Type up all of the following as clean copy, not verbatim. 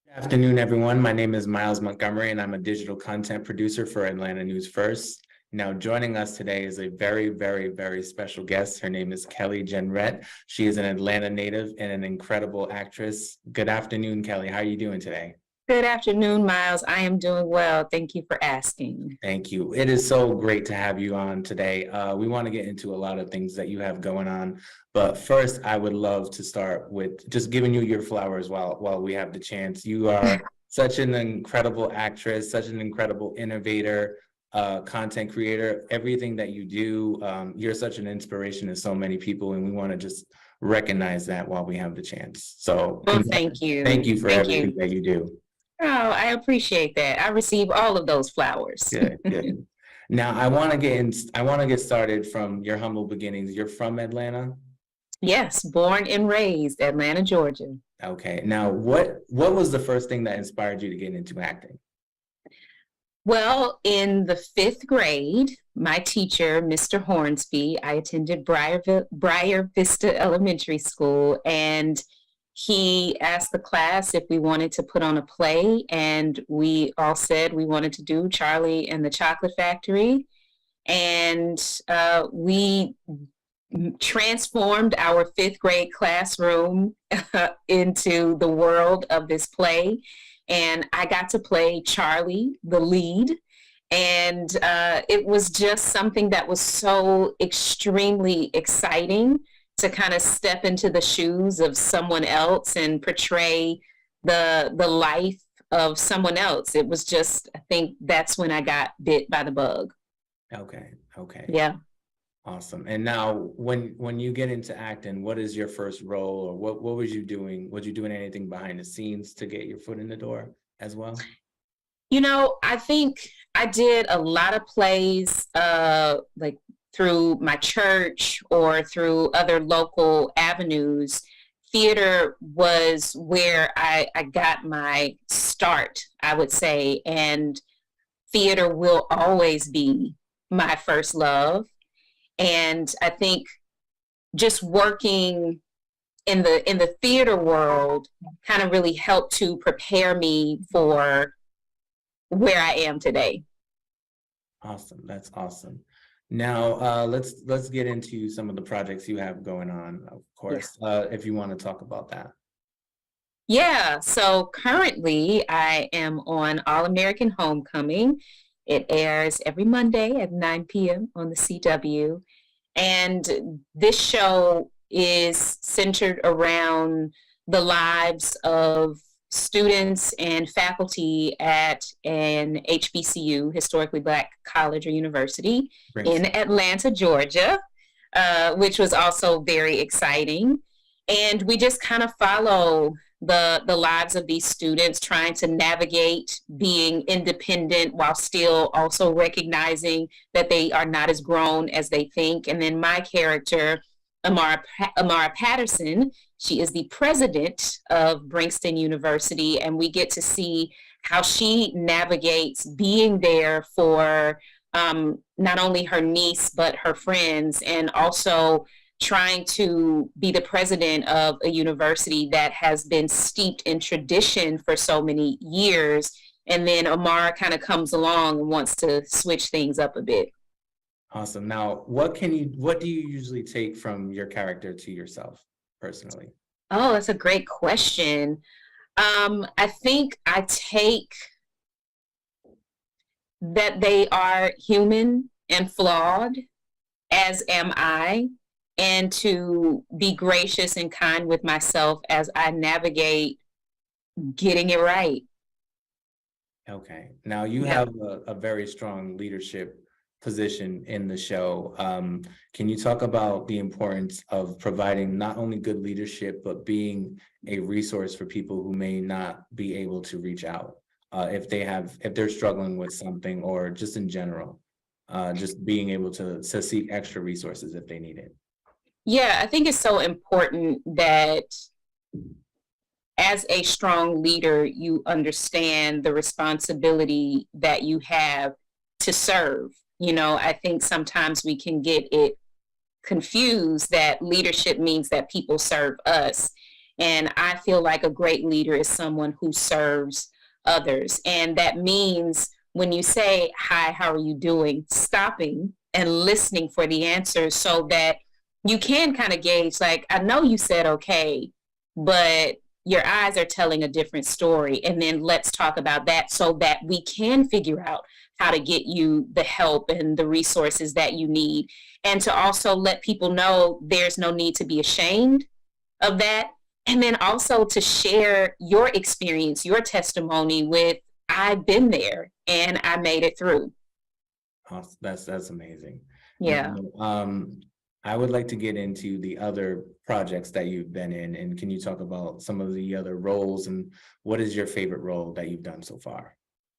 Good afternoon, everyone. My name is Miles Montgomery, and I'm a digital content producer for Atlanta News First. Now, joining us today is a very, very, very special guest. Her name is Kelly Jenrette. She is an Atlanta native and an incredible actress. Good afternoon, Kelly. How are you doing today? Good afternoon, Miles. I am doing well. Thank you for asking. Thank you. It is so great to have you on today. We want to get into a lot of things that you have going on, but first, I would love to start with just giving you your flowers while we have the chance. You are such an incredible actress, such an incredible innovator, content creator. Everything that you do, you're such an inspiration to so many people, and we want to just recognize that while we have the chance. So, Well, thank you. thank you for Thank everything you. that you do. Oh, I appreciate that. I receive all of those flowers. Good, good. Now I want to get started from your humble beginnings. You're from Atlanta? Yes, born and raised Atlanta, Georgia. Okay. Now what was the first thing that inspired you to get into acting? Well, in the fifth grade, my teacher, Mr. Hornsby, I attended Briar Vista Elementary School, and he asked the class if we wanted to put on a play, and we all said we wanted to do Charlie and the Chocolate Factory. And we transformed our fifth grade classroom into the world of this play. And I got to play Charlie, the lead. And it was just something that was so extremely exciting to kind of step into the shoes of someone else and portray the life of someone else. It was just, I think that's when I got bit by the bug. Okay. Okay. Yeah. Awesome. And now when you get into acting, what is your first role, or what was you doing? Was you doing anything behind the scenes to get your foot in the door as well? I think I did a lot of plays, like through my church or through other local avenues. Theater was where I got my start, I would say, and theater will always be my first love. And I think just working in the theater world kind of really helped to prepare me for where I am today. Awesome. That's awesome. Now, let's get into some of the projects you have going on, of Yeah. course, if you want to talk about that. Yeah, so currently I am on All American Homecoming. It airs every Monday at 9 p.m. on the CW. And this show is centered around the lives of students and faculty at an HBCU, historically Black college or university, Great. in Atlanta, Georgia, which was also very exciting. And we just kind of follow the lives of these students trying to navigate being independent while still also recognizing that they are not as grown as they think. And then my character, Amara Patterson, she is the president of Brankston University, and we get to see how she navigates being there for not only her niece but her friends, and also trying to be the president of a university that has been steeped in tradition for so many years. And then Amara kind of comes along and wants to switch things up a bit. Awesome. Now, what do you usually take from your character to yourself personally? Oh, that's a great question. I think I take that they are human and flawed, as am I, and to be gracious and kind with myself as I navigate getting it right. Okay. Now you Yeah. have a very strong leadership position in the show. Can you talk about the importance of providing not only good leadership, but being a resource for people who may not be able to reach out if they're struggling with something, or just in general, just being able to seek extra resources if they need it? Yeah, I think it's so important that as a strong leader, you understand the responsibility that you have to serve. I think sometimes we can get it confused that leadership means that people serve us. And I feel like a great leader is someone who serves others. And that means when you say, hi, how are you doing? Stopping and listening for the answers so that you can kind of gauge, like, I know you said okay, but your eyes are telling a different story. And then let's talk about that so that we can figure out how to get you the help and the resources that you need. And to also let people know there's no need to be ashamed of that. And then also to share your experience, your testimony with, I've been there and I made it through. Awesome. That's amazing. Yeah. Now, I would like to get into the other projects that you've been in, and can you talk about some of the other roles and what is your favorite role that you've done so far?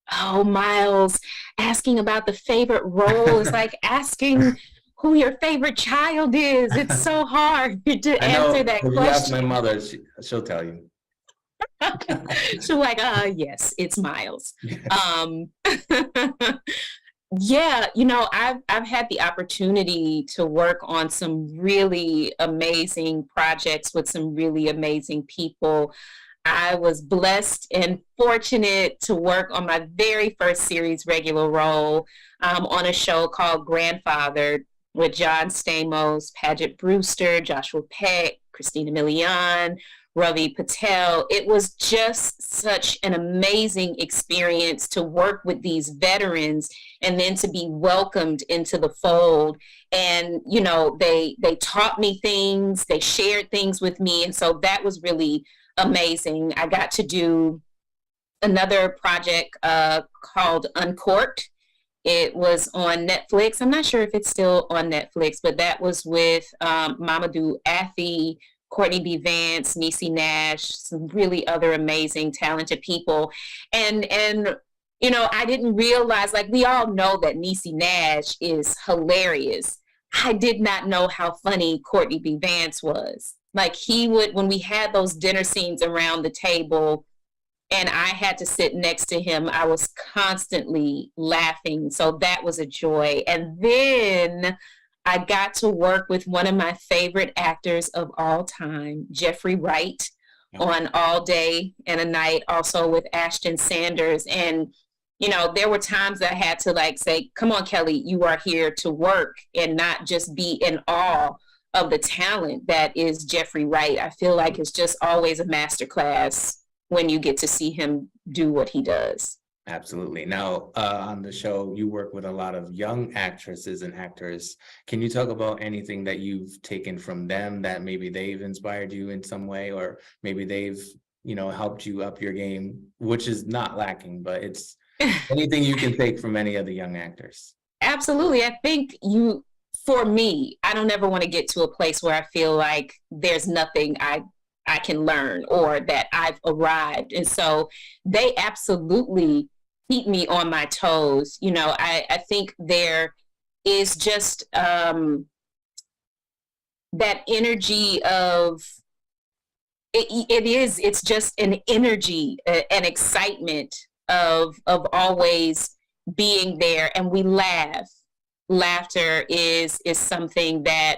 Oh, Miles, asking about the favorite role is like asking who your favorite child is. It's so hard to I answer know that if you ask my question. mother, she'll tell you. So like, yes, it's Miles. Yes. Um, yeah, I've had the opportunity to work on some really amazing projects with some really amazing people. I was blessed and fortunate to work on my very first series regular role on a show called Grandfather with John Stamos, Paget Brewster, Joshua Peck, Christina Milian, Ravi Patel. It was just such an amazing experience to work with these veterans and then to be welcomed into the fold. And they taught me things, they shared things with me, and so that was really amazing. I got to do another project called Uncorked. It was on Netflix. I'm not sure if it's still on Netflix, but that was with Mamadou Athie, Courtney B. Vance, Niecy Nash, some really other amazing, talented people. And I didn't realize, like, we all know that Niecy Nash is hilarious. I did not know how funny Courtney B. Vance was. Like, he would, when we had those dinner scenes around the table and I had to sit next to him, I was constantly laughing. So that was a joy. And then I got to work with one of my favorite actors of all time, Jeffrey Wright, Oh, on All Day and a Night, also with Ashton Sanders. And there were times I had to like say, come on, Kelly, you are here to work and not just be in awe of the talent that is Jeffrey Wright. I feel like it's just always a masterclass when you get to see him do what he does. absolutely. Now, on the show, you work with a lot of young actresses and actors. Can you talk about anything that you've taken from them that maybe they've inspired you in some way, or maybe they've, helped you up your game, which is not lacking, but it's anything you can take from any of the young actors? Absolutely. I think for me, I don't ever want to get to a place where I feel like there's nothing I can learn or that I've arrived. And so they absolutely keep me on my toes. I think there is just that energy of it's just an energy, an excitement of always being there, and we laugh. Laughter is something that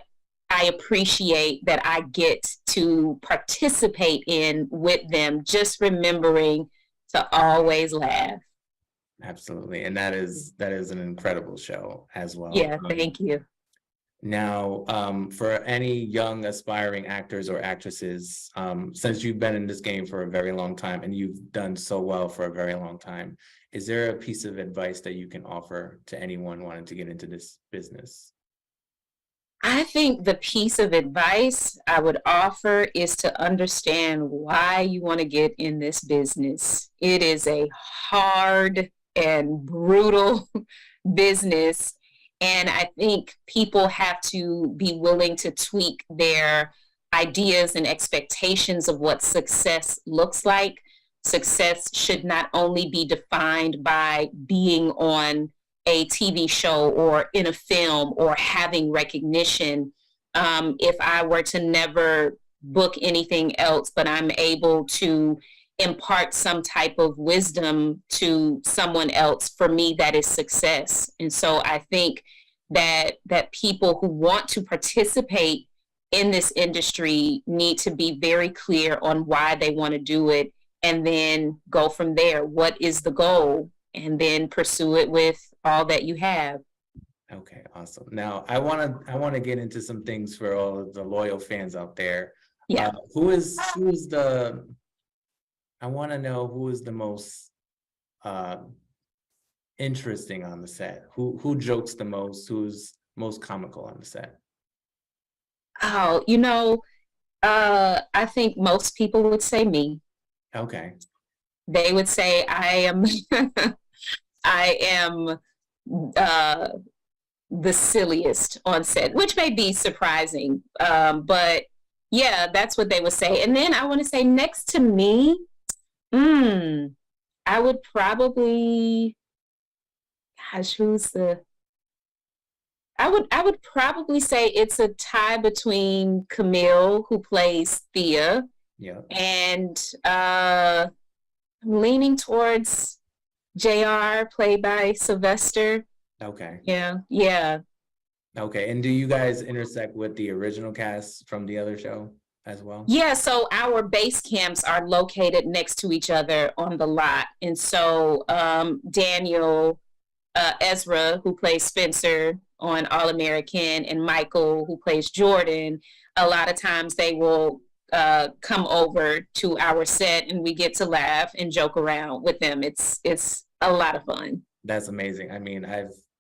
I appreciate, that I get to participate in with them, just remembering to always laugh. Absolutely. And that is an incredible show as well. Yeah, thank you. Now, for any young aspiring actors or actresses, since you've been in this game for a very long time and you've done so well for a very long time, is there a piece of advice that you can offer to anyone wanting to get into this business? I think the piece of advice I would offer is to understand why you want to get in this business. It is a hard and brutal business. And I think people have to be willing to tweak their ideas and expectations of what success looks like. Success should not only be defined by being on a TV show or in a film or having recognition. If I were to never book anything else, but I'm able to impart some type of wisdom to someone else, for me, that is success. And so I think that people who want to participate in this industry need to be very clear on why they want to do it, and then go from there. What is the goal? And then pursue it with all that you have. Okay, awesome. Now I want to get into some things for all of the loyal fans out there. Yeah. Who is the I want to know who is the most uh interesting on the set? Who jokes the most? Who's most comical on the set? Oh, I think most people would say me. Okay. They would say I am I am uh the silliest on set, which may be surprising. But yeah, that's what they would say. And then I want to say next to me, mm, I would probably, gosh, I would probably say it's a tie between Camille, who plays Thea, Yeah. and I'm leaning towards JR, played by Sylvester. Okay. Yeah, yeah. Okay. And do you guys intersect with the original cast from the other show as well? Yeah, so our base camps are located next to each other on the lot. And so Daniel, Ezra, who plays Spencer on All American, and Michael, who plays Jordan, a lot of times they will come over to our set, and we get to laugh and joke around with them. It's a lot of fun. That's amazing. I mean,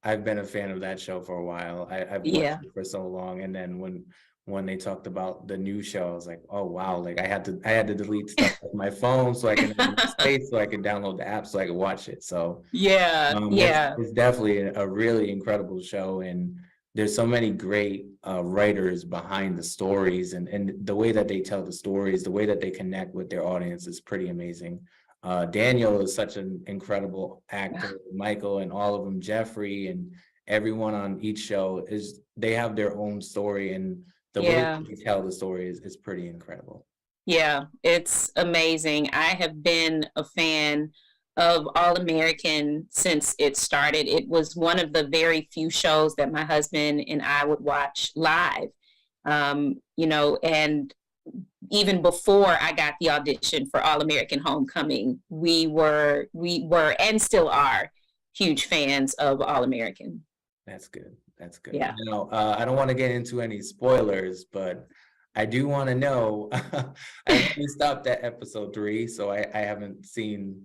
I've been a fan of that show for a while. I've watched Yeah. it for so long, and then when they talked about the new show, I was like, oh wow! Like I had to delete stuff off my phone so I can have enough space so I could download the app so I could watch it. So Yeah, it's yeah, it's definitely a really incredible show, and there's so many great writers behind the stories, and the way that they tell the stories, the way that they connect with their audience is pretty amazing. Daniel is such an incredible actor. Michael and all of them, Jeffrey and everyone on each show they have their own story, and the way yeah. that they tell the story is pretty incredible. Yeah, it's amazing. I have been a fan of All American since it started. It was one of the very few shows that my husband and I would watch live. And even before I got the audition for All American Homecoming, we were and still are huge fans of All American. That's good. That's good. Yeah. Now, I don't want to get into any spoilers, but I do want to know. I've only stopped at episode 3, so I haven't seen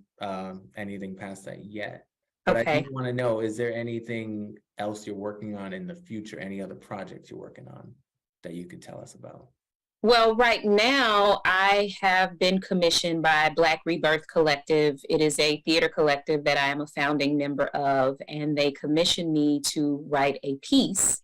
anything past that yet. But I do Okay. want to know, is there anything else you're working on in the future? Any other projects you're working on that you could tell us about? Well, right now, I have been commissioned by Black Rebirth Collective. It is a theater collective that I am a founding member of, and they commissioned me to write a piece.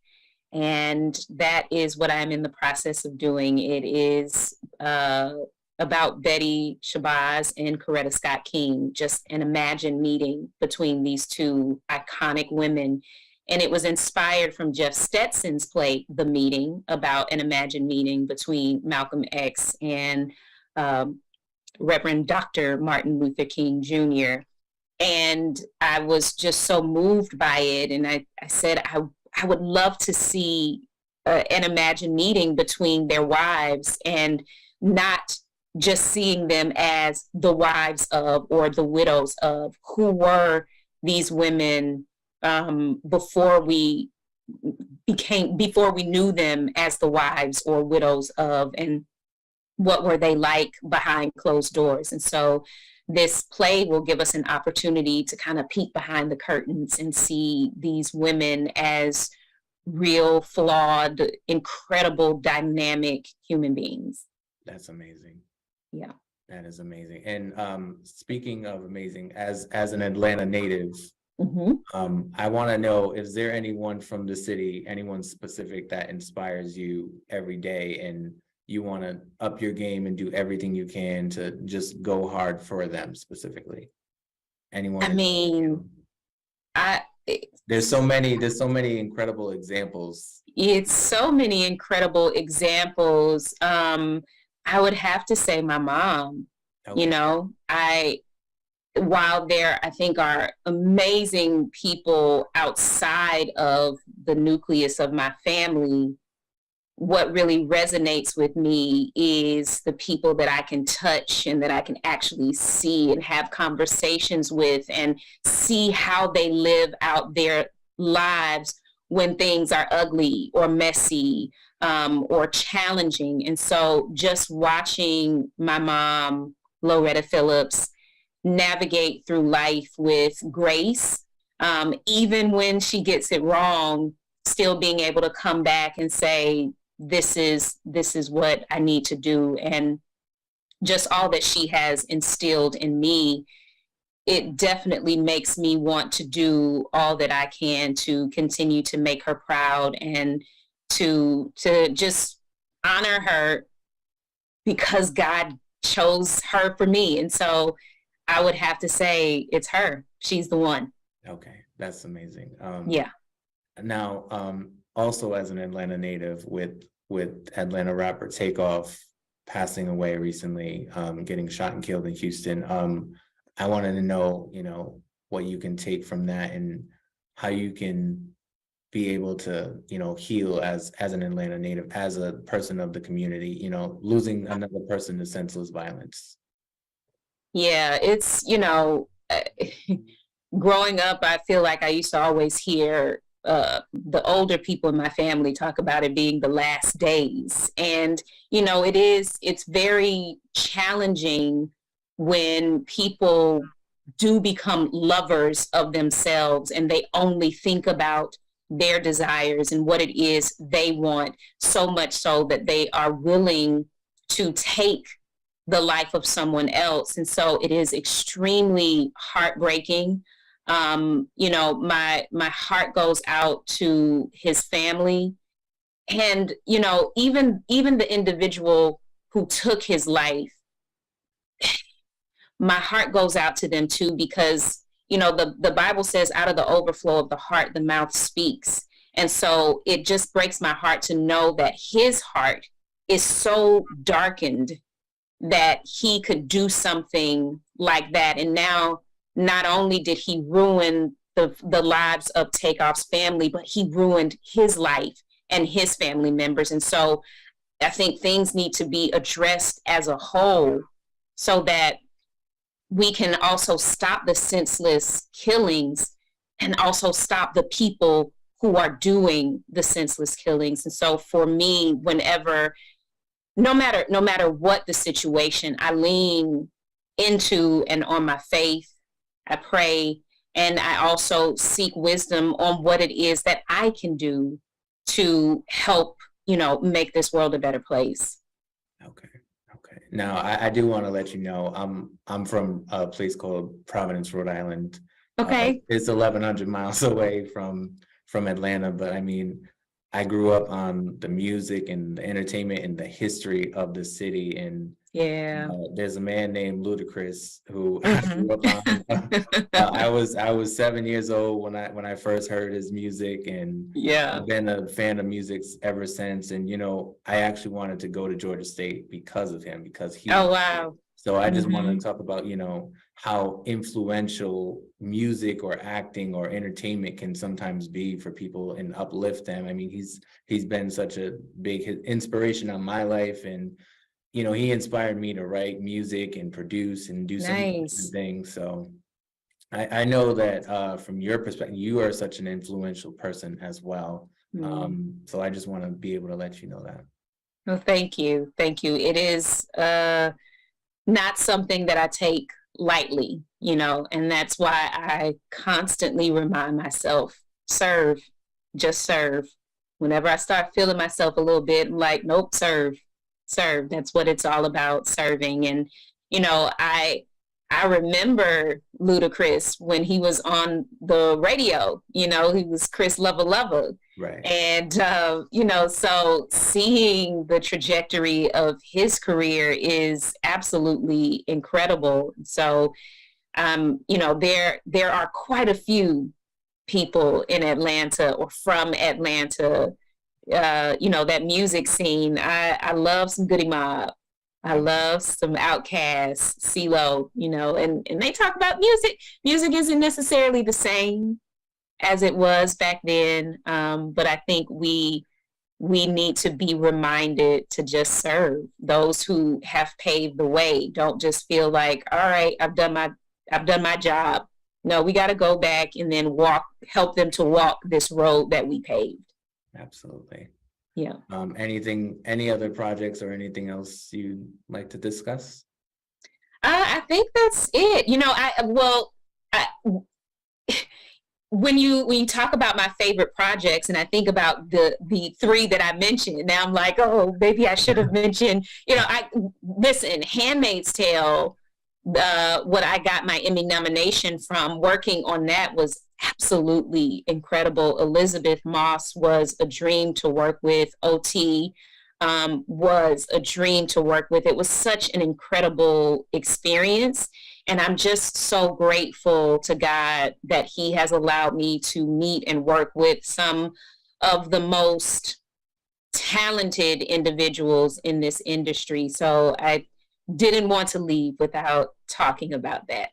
And that is what I'm in the process of doing. It is about Betty Shabazz and Coretta Scott King, just an imagined meeting between these two iconic women. And it was inspired from Jeff Stetson's play, The Meeting, about an imagined meeting between Malcolm X and um, Reverend Dr. Martin Luther King Jr. And I was just so moved by it. And I said, I would love to see an imagined meeting between their wives, and not just seeing them as the wives of or the widows of. Who were these women before we knew them as the wives or widows of, and what were they like behind closed doors? And so this play will give us an opportunity to kind of peek behind the curtains and see these women as real, flawed, incredible, dynamic human beings. That's amazing. Yeah. That is amazing. And speaking of amazing, as an Atlanta native, Hmm. I want to know, is there anyone from the city, anyone specific that inspires you every day, and you want to up your game and do everything you can to just go hard for them specifically? Anyone? I mean, I there's so many incredible examples. it's so many incredible examples. I would have to say my mom. Okay. While there, I think, are amazing people outside of the nucleus of my family, what really resonates with me is the people that I can touch and that I can actually see and have conversations with and see how they live out their lives when things are ugly or messy, or challenging. And so just watching my mom, Loretta Phillips, navigate through life with grace, even when she gets it wrong, still being able to come back and say, this is what I need to do. And just all that she has instilled in me, it definitely makes me want to do all that I can to continue to make her proud and to just honor her, because God chose her for me. And so I would have to say it's her. She's the one. Okay, that's amazing. Yeah. Now, also as an Atlanta native, with Atlanta rapper Takeoff passing away recently, getting shot and killed in Houston, I wanted to know, what you can take from that and how you can be able to, heal as an Atlanta native, as a person of the community, losing another person to senseless violence. Yeah, it's, growing up, I feel like I used to always hear the older people in my family talk about it being the last days. And, it's very challenging when people do become lovers of themselves and they only think about their desires and what it is they want, so much so that they are willing to take the life of someone else. And so it is extremely heartbreaking. My heart goes out to his family, and even the individual who took his life. My heart goes out to them too, because the Bible says, out of the overflow of the heart the mouth speaks. And so it just breaks my heart to know that his heart is so darkened that he could do something like that. And now, not only did he ruin the lives of Takeoff's family, but he ruined his life and his family members. And so I think things need to be addressed as a whole, so that we can also stop the senseless killings and also stop the people who are doing the senseless killings. And so for me, whenever, no matter what the situation, I lean into and on my faith. I pray, and I also seek wisdom on what it is that I can do to help, make this world a better place. Okay. Now, I do want to let you know, I'm from a place called Providence, Rhode Island. Okay. It's 1,100 miles away from Atlanta, but I mean, I grew up on the music and the entertainment and the history of the city. And there's a man named Ludacris who I grew up on. I was 7 years old when I first heard his music, and I've been a fan of music ever since. And I actually wanted to go to Georgia State because of him, because he. Oh wow. So I just want to talk about, how influential music or acting or entertainment can sometimes be for people and uplift them. I mean, he's been such a big inspiration on my life, and he inspired me to write music and produce and do some different things. So I know that from your perspective, you are such an influential person as well. So I just want to be able to let you know that. Well, thank you. It is not something that I take lightly, and that's why I constantly remind myself, serve, just serve. Whenever I start feeling myself a little bit, I'm like, nope, serve. That's what it's all about, serving. And, I remember Ludacris when he was on the radio, he was Chris Lover. Right. And, so seeing the trajectory of his career is absolutely incredible. So, there are quite a few people in Atlanta or from Atlanta, that music scene. I love some Goody Mob. I love some Outkast, CeeLo, and they talk about music. Music isn't necessarily the same as it was back then, but I think we we need to be reminded to just serve those who have paved the way. Don't just feel like, all right, I've done my job. No, we got to go back and then help them to walk this road that we paved. Absolutely. Yeah. Any other projects or anything else you'd like to discuss? I think that's it. When you talk about my favorite projects, and I think about the three that I mentioned, now I'm like, oh, maybe I should have mentioned. Listen, Handmaid's Tale. What I got my Emmy nomination from working on that was absolutely incredible. Elizabeth Moss was a dream to work with. OT was a dream to work with. It was such an incredible experience. And I'm just so grateful to God that He has allowed me to meet and work with some of the most talented individuals in this industry. So I didn't want to leave without talking about that.